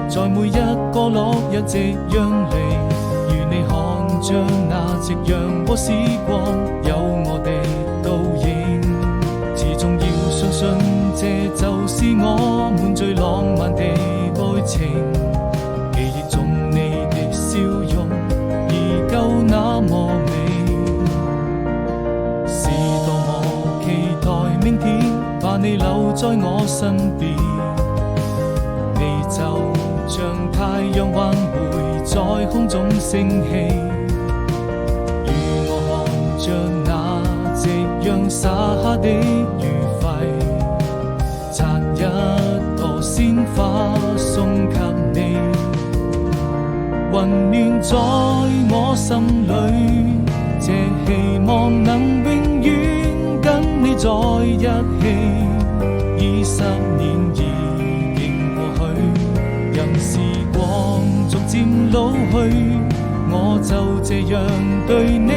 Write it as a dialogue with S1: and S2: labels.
S1: 在每一個落日夕陽離，如你看着那夕陽和時光，有我的倒影。始終要相信，這就是我們最浪漫的愛情。記憶中你的笑容，依舊那麼美。是多麼期待明天，把你留在我身邊。你就像太陽還會在空中升起，與我看着那夕陽灑下的餘暉，摘一朵鮮花送給你，溫暖在我心裏，這希望能永遠跟你在一起。20年時光逐漸老去，我就這樣對你